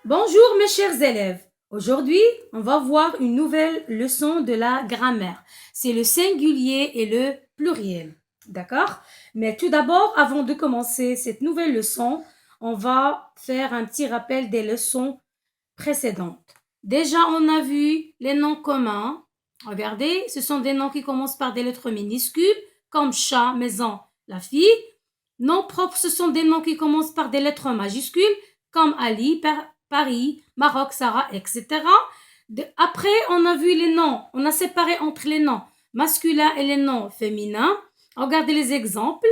Bonjour mes chers élèves. Aujourd'hui, on va voir une nouvelle leçon de la grammaire. C'est le singulier et le pluriel. D'accord? Mais tout d'abord, avant de commencer cette nouvelle leçon, on va faire un petit rappel des leçons précédentes. Déjà, on a vu les noms communs. Regardez, ce sont des noms qui commencent par des lettres minuscules, comme chat, maison, la fille. Noms propres, ce sont des noms qui commencent par des lettres majuscules, comme Ali, Paris, Maroc, Sarah, etc. Après, on a vu les noms, on a séparé entre les noms masculins et les noms féminins. Regardez les exemples.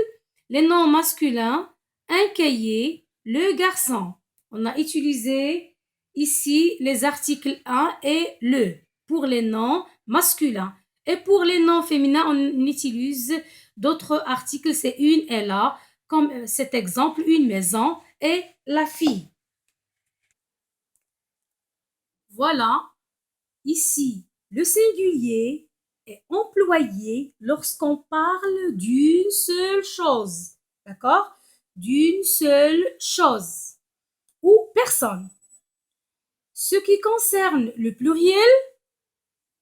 Les noms masculins, un cahier, le garçon. On a utilisé ici les articles un et le pour les noms masculins. Et pour les noms féminins, on utilise d'autres articles, c'est une et la, comme cet exemple, une maison et la fille. Voilà, ici, le singulier est employé lorsqu'on parle d'une seule chose. D'accord? D'une seule chose ou personne. Ce qui concerne le pluriel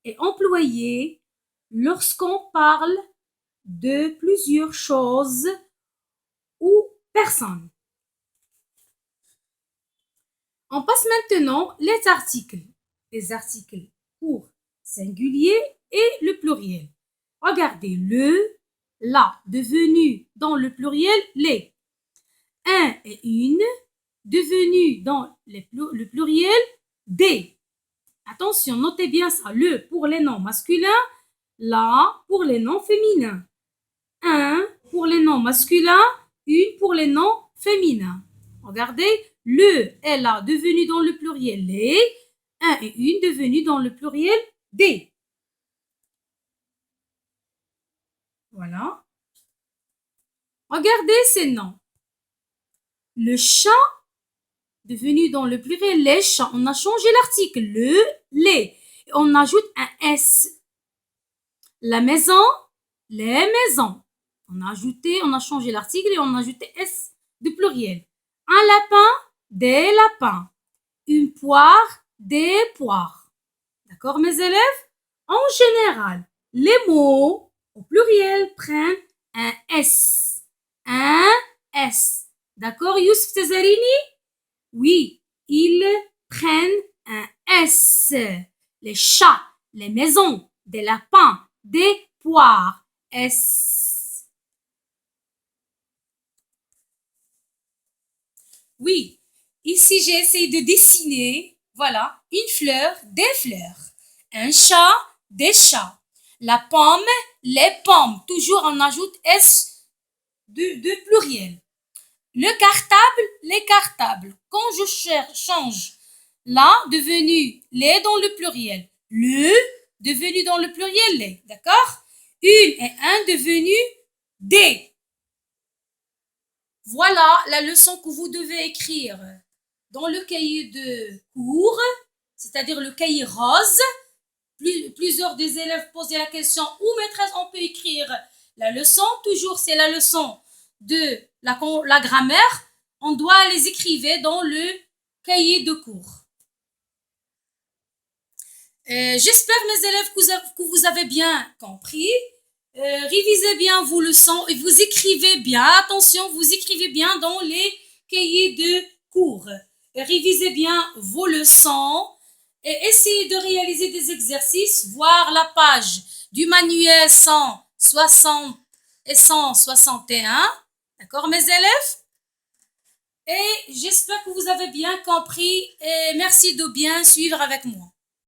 est employé lorsqu'on parle de plusieurs choses ou personnes. On passe maintenant les articles. Les articles pour singulier et le pluriel. Regardez, le, la, devenu dans le pluriel, les. Un et une, devenu dans le pluriel, des. Attention, notez bien ça. Le pour les noms masculins, la pour les noms féminins. Un pour les noms masculins, une pour les noms féminins. Regardez, le est là devenu dans le pluriel les, un et une devenu dans le pluriel des. Voilà. Regardez ces noms. Le chat devenu dans le pluriel les chats. On a changé l'article le, les. On ajoute un S. La maison, les maisons. On a changé l'article et on a ajouté S du pluriel. Un lapin, des lapins. Une poire, des poires. D'accord, mes élèves? En général, les mots au pluriel prennent un S. Un S. D'accord, Youssef Tezarini? Oui, ils prennent un S. Les chats, les maisons, des lapins, des poires. S. Oui, ici j'ai essayé de dessiner, voilà, une fleur, des fleurs. Un chat, des chats. La pomme, les pommes. Toujours on ajoute S de pluriel. Le cartable, les cartables. Quand je change la devenu les dans le pluriel. Le devenu dans le pluriel les. D'accord? Une et un devenu des. Voilà la leçon que vous devez écrire dans le cahier de cours, c'est-à-dire le cahier rose. Plusieurs des élèves posaient la question où maîtresse on peut écrire la leçon. Toujours c'est la leçon de la grammaire. On doit les écrire dans le cahier de cours. J'espère mes élèves que vous avez bien compris. Révisez bien vos leçons et vous écrivez bien. Attention, vous écrivez bien dans les cahiers de cours. Révisez bien vos leçons et essayez de réaliser des exercices, voir la page du manuel 160 et 161. D'accord, mes élèves? Et j'espère que vous avez bien compris et merci de bien suivre avec moi.